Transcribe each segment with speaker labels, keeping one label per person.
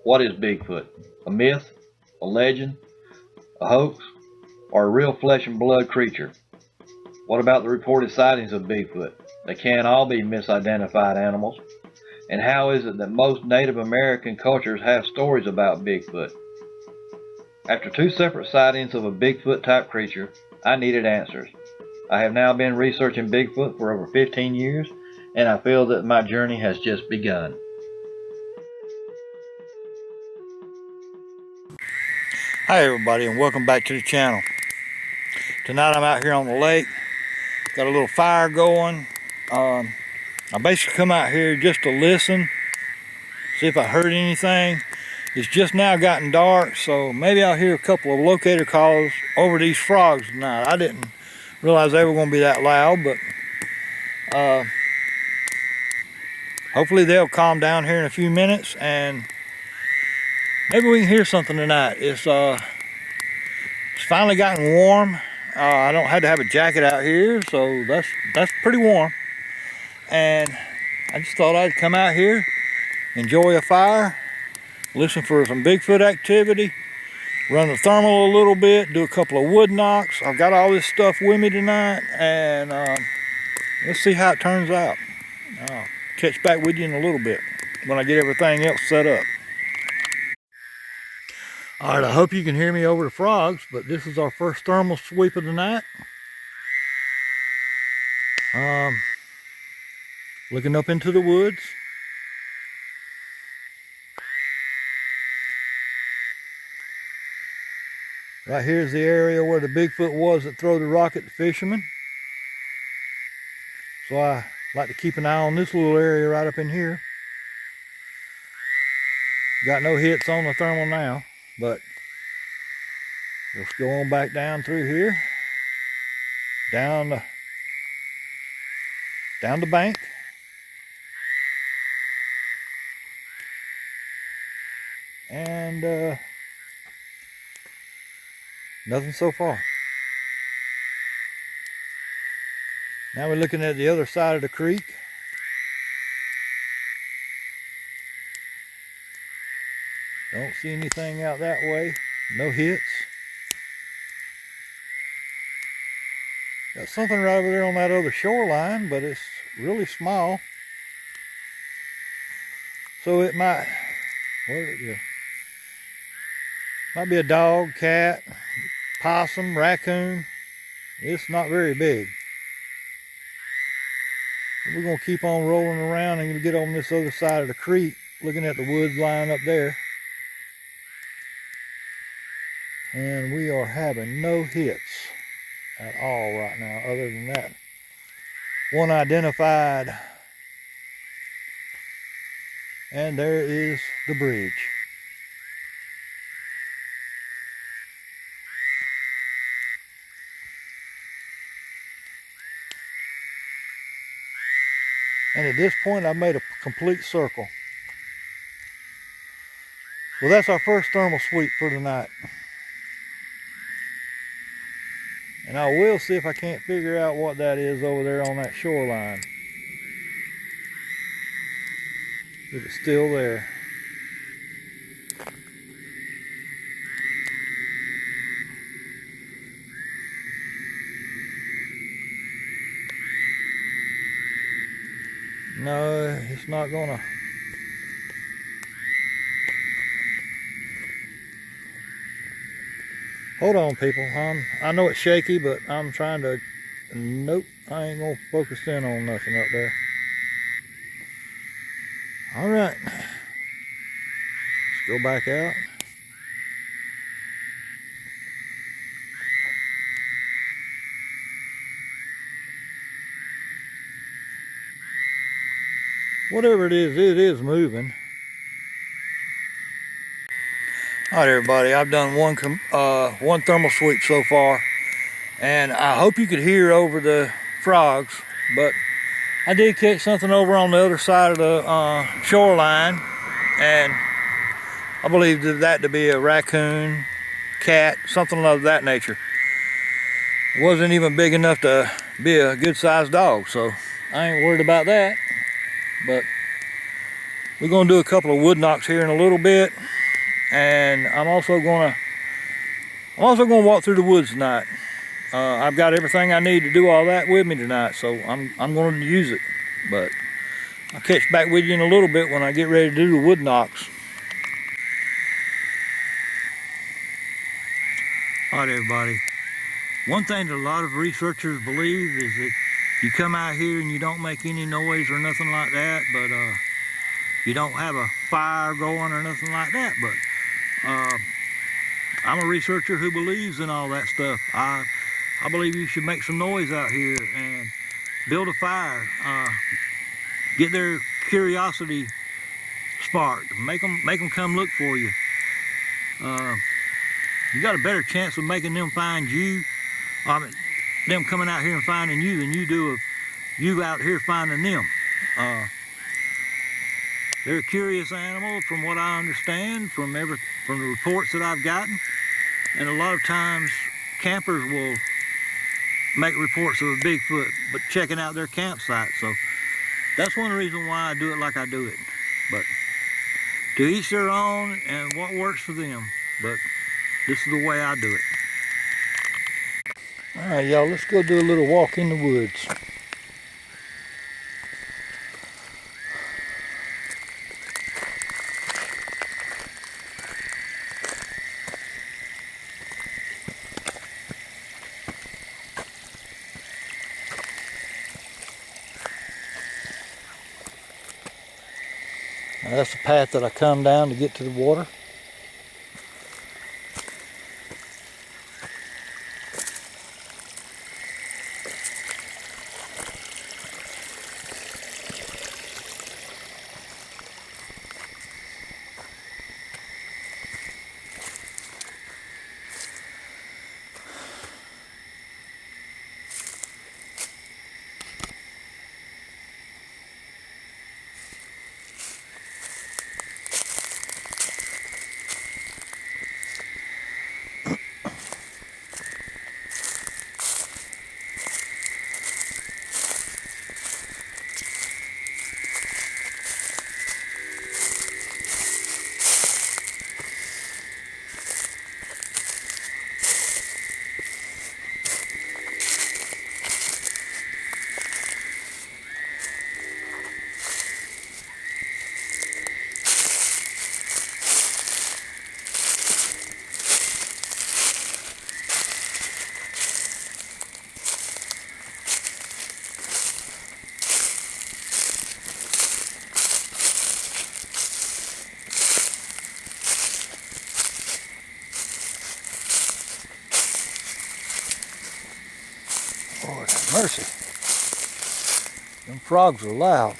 Speaker 1: What is Bigfoot? A myth? A legend? A hoax? Or a real flesh and blood creature? What about the reported sightings of Bigfoot? They can't all be misidentified animals. And how is it that most Native American cultures have stories about Bigfoot? After two separate sightings of a Bigfoot type creature, I needed answers. I have now been researching Bigfoot for over 15 years, and I feel that my journey has just begun.
Speaker 2: Hi everybody, and welcome back to the channel. Tonight I'm out here on the lake, got a little fire going. I basically come out here just to listen, see if I heard anything. It's just now gotten dark, so maybe I'll hear a couple of locator calls over these frogs tonight. I didn't realize they were going to be that loud, but hopefully they'll calm down here in a few minutes and maybe we can hear something tonight. It's finally gotten warm. I don't have to have a jacket out here, so that's pretty warm. And I just thought I'd come out here, enjoy a fire, listen for some Bigfoot activity, run the thermal a little bit, do a couple of wood knocks. I've got all this stuff with me tonight, and let's see how it turns out. I'll catch back with you in a little bit when I get everything else set up. All right, I hope you can hear me over the frogs, but this is our first thermal sweep of the night. Looking up into the woods. Right here's the area where the Bigfoot was that threw the rock at the fishermen. So I like to keep an eye on this little area right up in here. Got no hits on the thermal now, but let's go on back down through here, down the bank. And nothing so far. Now we're looking at the other side of the creek. Don't see anything out that way. No hits. Got something right over there on that other shoreline, but it's really small. So it might, where did it go? Might be a dog, cat, possum, raccoon. It's not very big. We're going to keep on rolling around and get on this other side of the creek, looking at the woods line up there. And we are having no hits at all right now, other than that one identified. And there is the bridge. And at this point, I've made a complete circle. Well, that's our first thermal sweep for tonight. And I will see if I can't figure out what that is over there on that shoreline. If it's still there. No, it's not gonna. Hold on, people. I know it's shaky, but I'm trying to. Nope, I ain't gonna focus in on nothing up there. All right, let's go back out. Whatever it is moving. All right, everybody, I've done one thermal sweep so far, and I hope you could hear over the frogs, but I did catch something over on the other side of the shoreline, and I believe that to be a raccoon, cat, something of that nature. It wasn't even big enough to be a good-sized dog, so I ain't worried about that. But we're gonna do a couple of wood knocks here in a little bit, and I'm also gonna walk through the woods tonight. I've got everything I need to do all that with me tonight, so I'm going to use it. But I'll catch back with you in a little bit when I get ready to do the wood knocks. All right, everybody. One thing that a lot of researchers believe is that you come out here and you don't make any noise or nothing like that, but you don't have a fire going or nothing like that. But I'm a researcher who believes in all that stuff. I believe you should make some noise out here and build a fire. Get their curiosity sparked. Make them come look for you. You got a better chance of making them find you. I mean, them coming out here and finding you than you do of you out here finding them. They're a curious animal, from what I understand, from the reports that I've gotten. And a lot of times, campers will make reports of a Bigfoot, but checking out their campsite. So that's one reason why I do it like I do it. But to each their own and what works for them. But this is the way I do it. All right, y'all, let's go do a little walk in the woods. Now, that's the path that I come down to get to the water. Lord have mercy. Them frogs are loud.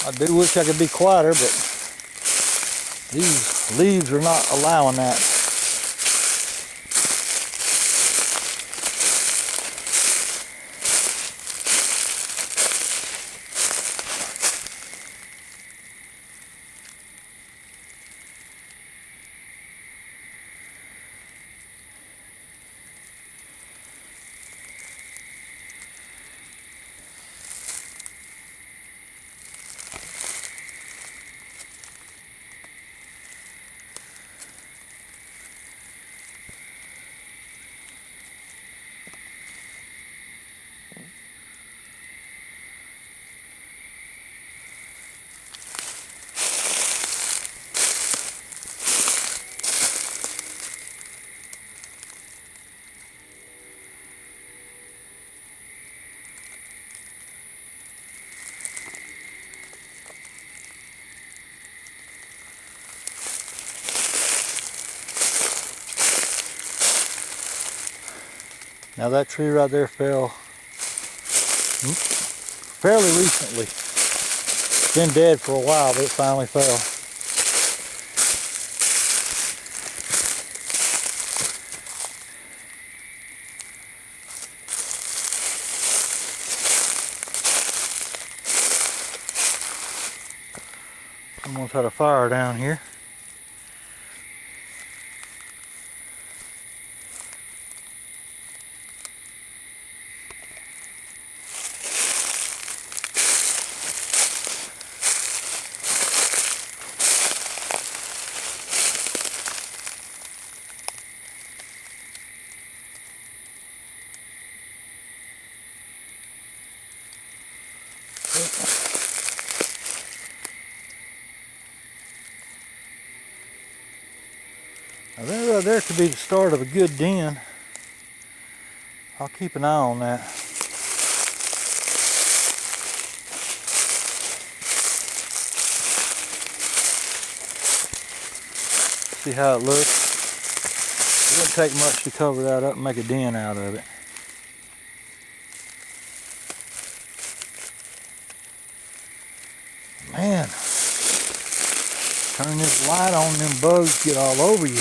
Speaker 2: I do wish I could be quieter, but these leaves are not allowing that. Now that tree right there fell fairly recently. It's been dead for a while, but it finally fell. Someone's had a fire down here. Now that right there could be the start of a good den. I'll keep an eye on that. See how it looks. It wouldn't take much to cover that up and make a den out of it. Man, turn this light on, them bugs get all over you.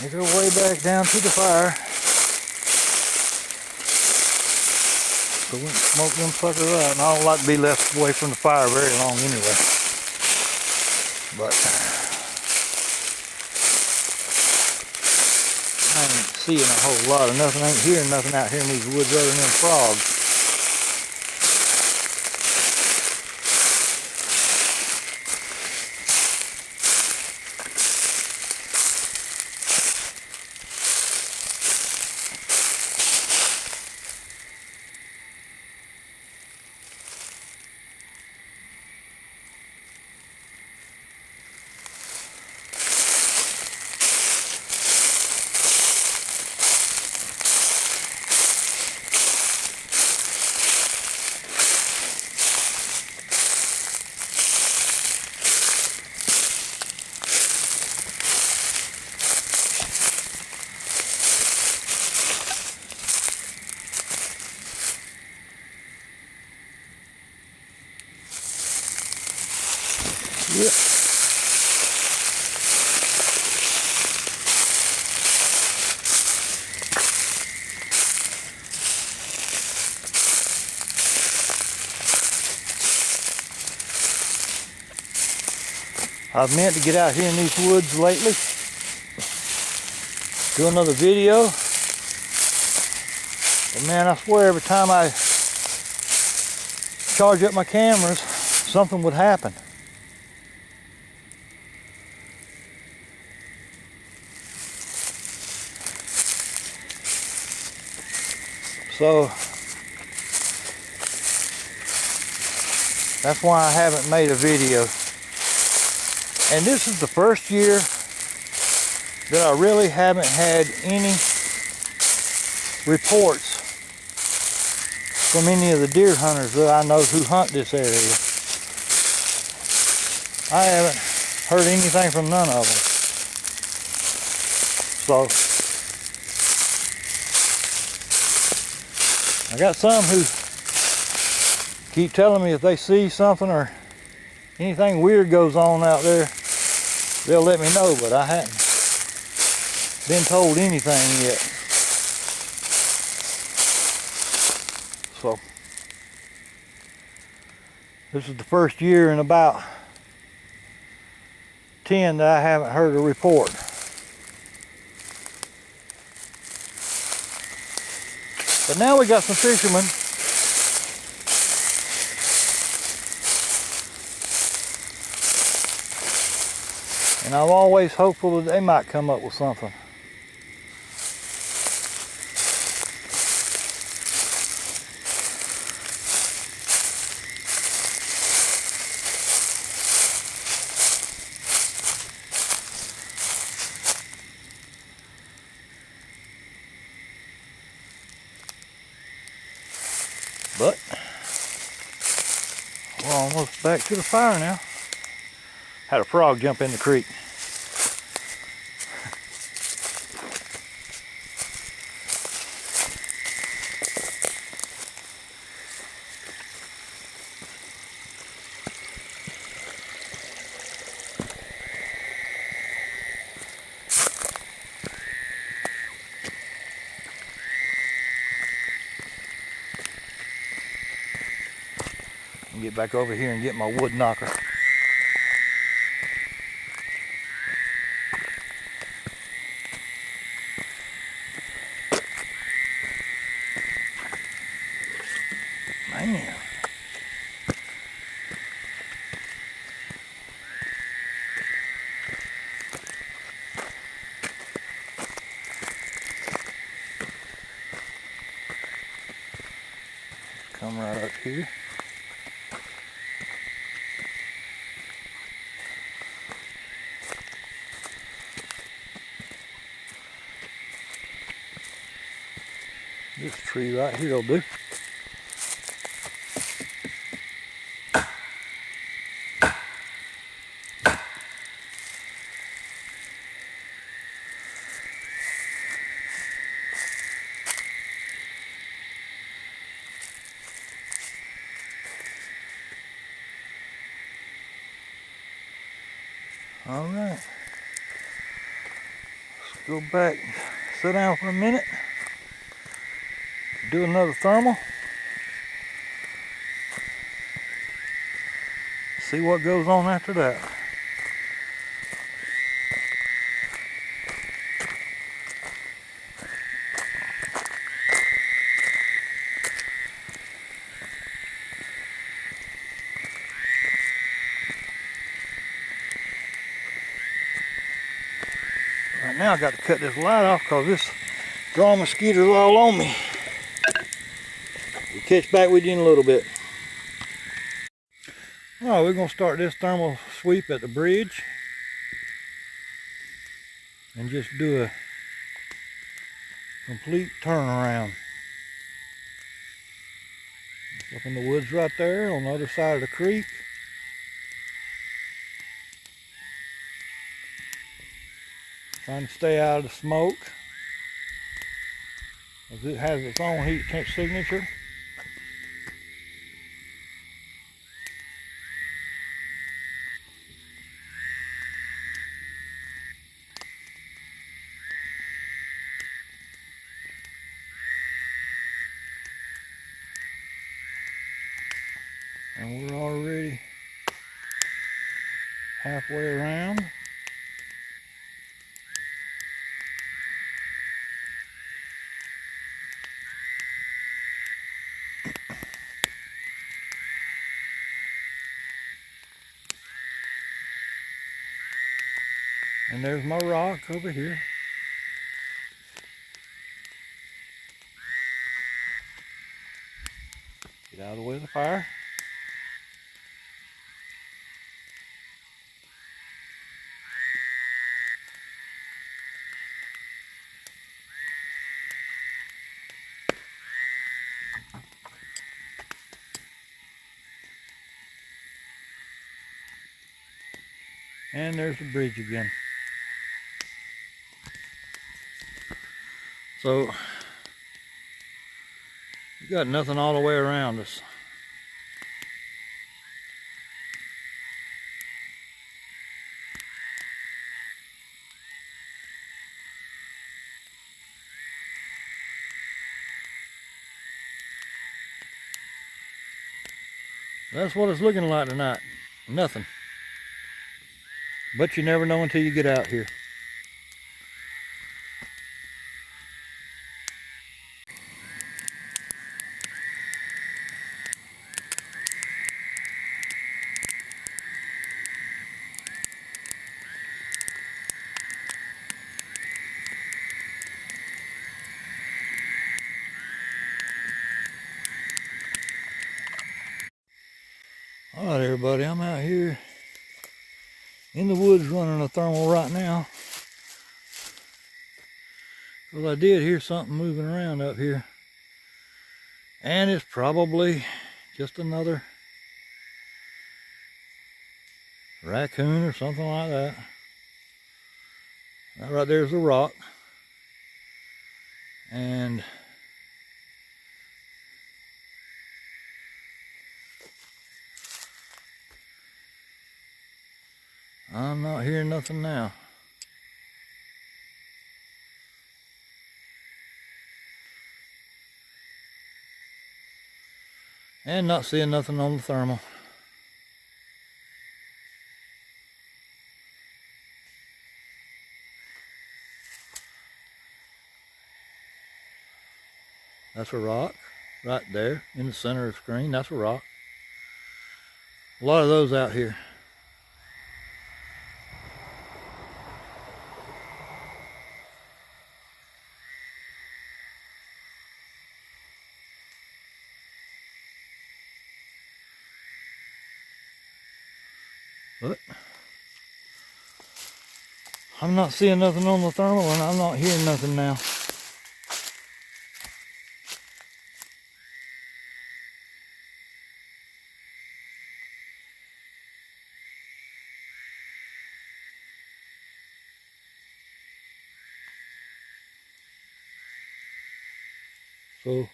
Speaker 2: Make our way back down to the fire. So we can smoke them suckers out. And I don't like to be left away from the fire very long anyway. But I ain't seeing a whole lot of nothing. I ain't hearing nothing out here in these woods other than frogs. Yep. I've meant to get out here in these woods lately, do another video, but man, I swear every time I charge up my cameras, something would happen. So that's why I haven't made a video. And this is the first year that I really haven't had any reports from any of the deer hunters that I know who hunt this area. I haven't heard anything from none of them. So I got some who keep telling me if they see something or anything weird goes on out there, they'll let me know, but I hadn't been told anything yet. So this is the first year in about 10 that I haven't heard a report. But now we got some fishermen and I'm always hopeful that they might come up with something. But we're almost back to the fire now. Had a frog jump in the creek. Get back over here and get my wood knocker. Man. Come right up here. This tree right here will do. All right. Let's go back, sit down for a minute, do another thermal, see what goes on after that. Right now I got to cut this light off because this drawing mosquitoes all on me. We'll catch back with you in a little bit. All right, we're going to start this thermal sweep at the bridge and just do a complete turnaround. Up in the woods right there on the other side of the creek. Trying to stay out of the smoke, as it has its own heat signature. And we're already halfway around. And there's my rock over here. Get out of the way of the fire. And there's the bridge again. So, we got nothing all the way around us. That's what it's looking like tonight. Nothing. But you never know until you get out here. All right, everybody, I'm out here in the woods running a thermal right now. Well, I did hear something moving around up here. And it's probably just another raccoon or something like that. That right there's a rock. And I'm not hearing nothing now. And not seeing nothing on the thermal. That's a rock right there in the center of the screen. That's a rock. A lot of those out here. But I'm not seeing nothing on the thermal, and I'm not hearing nothing now. So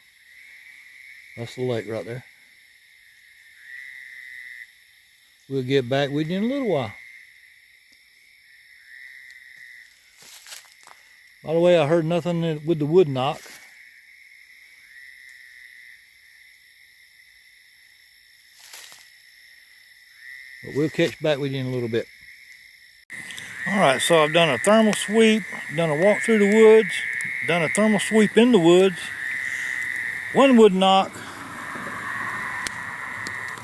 Speaker 2: that's the lake right there. We'll get back with you in a little while. By the way, I heard nothing with the wood knock. But we'll catch back with you in a little bit. Alright, so I've done a thermal sweep, done a walk through the woods, done a thermal sweep in the woods, one wood knock,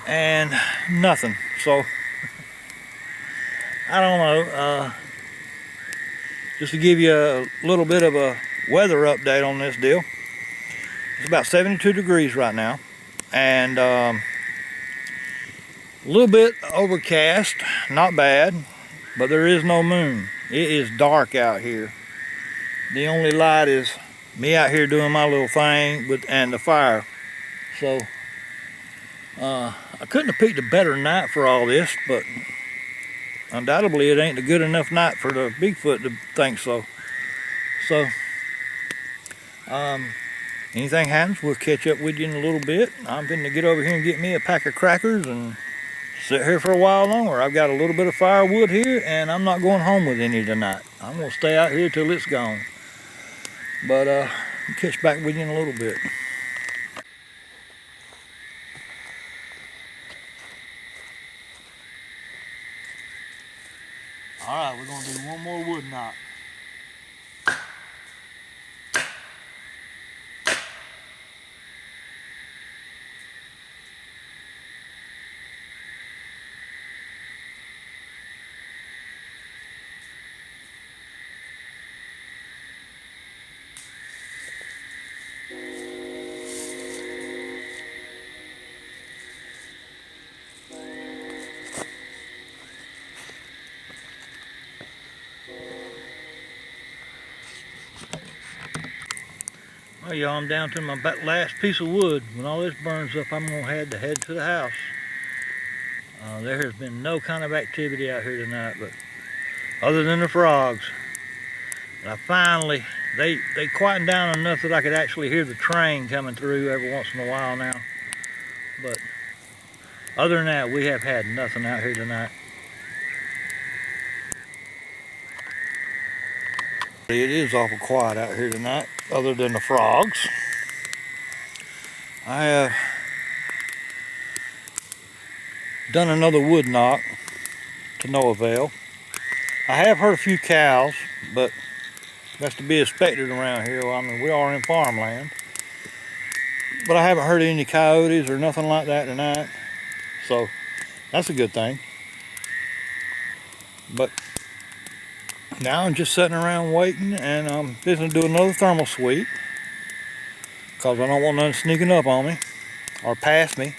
Speaker 2: and nothing. So, I don't know, just to give you a little bit of a weather update on this deal. It's about 72 degrees right now, and a little bit overcast, not bad, but there is no moon. It is dark out here. The only light is me out here doing my little thing and the fire. So I couldn't have picked a better night for all this, but undoubtedly it ain't a good enough night for the Bigfoot to think so. So anything happens, we'll catch up with you in a little bit. I'm going to get over here and get me a pack of crackers and sit here for a while longer. I've got a little bit of firewood here, and I'm not going home with any tonight. I'm going to stay out here till it's gone. But I'll catch back with you in a little bit. Alright, we're going to do one more wood knock. Well, y'all, I'm down to my last piece of wood. When all this burns up, I'm going to have to head to the house. There has been no kind of activity out here tonight, but other than the frogs. And I finally, they quietened down enough that I could actually hear the train coming through every once in a while now. But other than that, we have had nothing out here tonight. It is awful quiet out here tonight, other than the frogs. I have done another wood knock to no avail. I have heard a few cows, but that's to be expected around here. Well, I mean, we are in farmland. But I haven't heard any coyotes or nothing like that tonight. So that's a good thing. But now I'm just sitting around waiting, and I'm fixing to do another thermal sweep because I don't want nothing sneaking up on me or past me.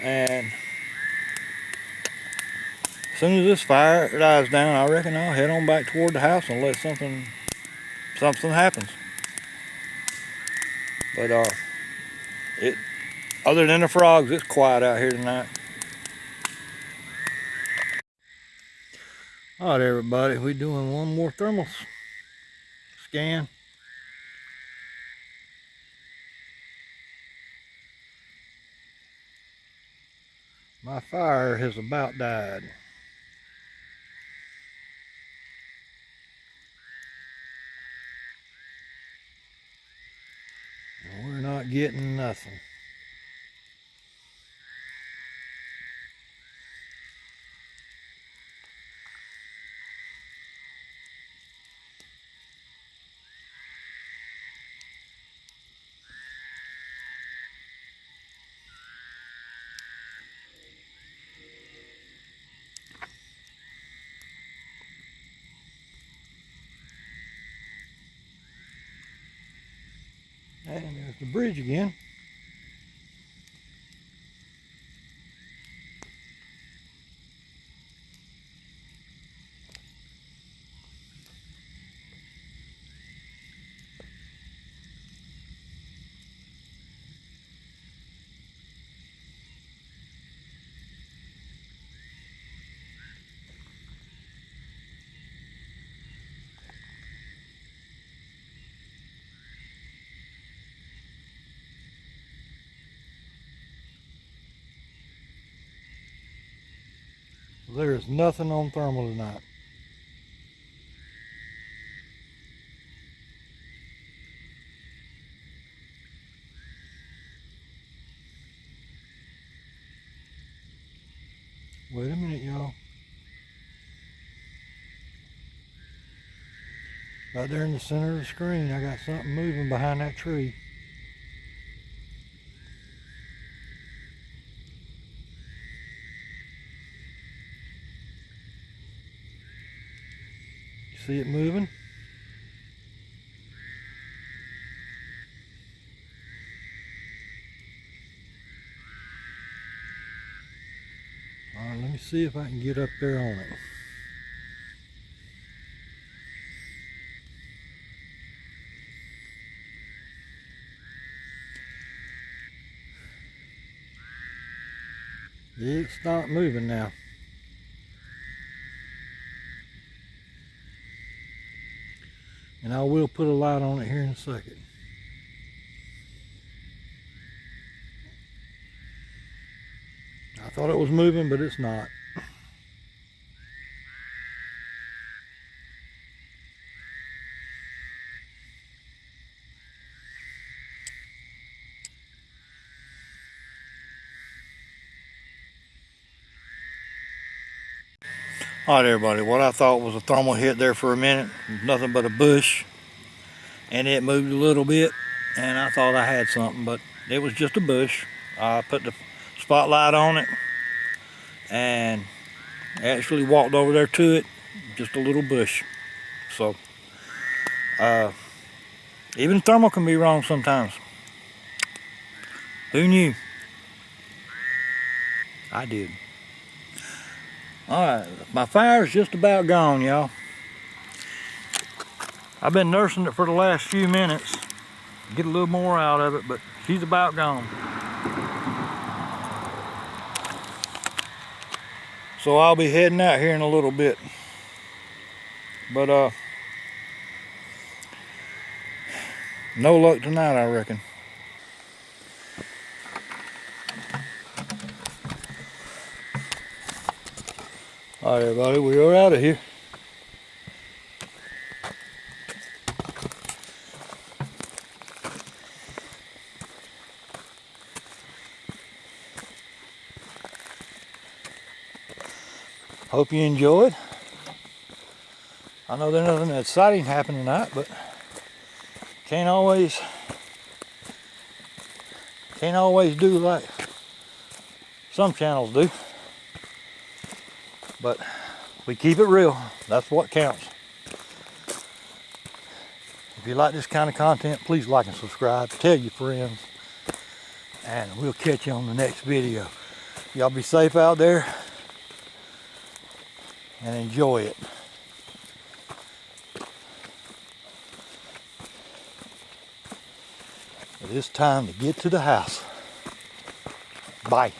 Speaker 2: And as soon as this fire dies down, I reckon I'll head on back toward the house and let something happens. But Other than the frogs, it's quiet out here tonight. All right, everybody, we're doing one more thermal scan. My fire has about died. We're not getting nothing. And there's the bridge again. There's nothing on thermal tonight. Wait a minute, y'all. Right there in the center of the screen, I got something moving behind that tree. You see it moving? All right, let me see if I can get up there on it. It stopped moving now. And I will put a light on it here in a second. I thought it was moving, but it's not. All right, everybody, what I thought was a thermal hit there for a minute, nothing but a bush, and it moved a little bit, and I thought I had something, but it was just a bush. I put the spotlight on it and actually walked over there to it, just a little bush. So, even thermal can be wrong sometimes. Who knew? I did. All right, my fire's just about gone, y'all. I've been nursing it for the last few minutes, get a little more out of it, but she's about gone. So I'll be heading out here in a little bit. But no luck tonight, I reckon. All right, everybody, we are out of here. Hope you enjoyed. I know there's nothing exciting happening tonight, but can't always do like some channels do. But we keep it real. That's what counts. If you like this kind of content, please like and subscribe. Tell your friends. And we'll catch you on the next video. Y'all be safe out there and enjoy it. it's time to get to the house. Bye.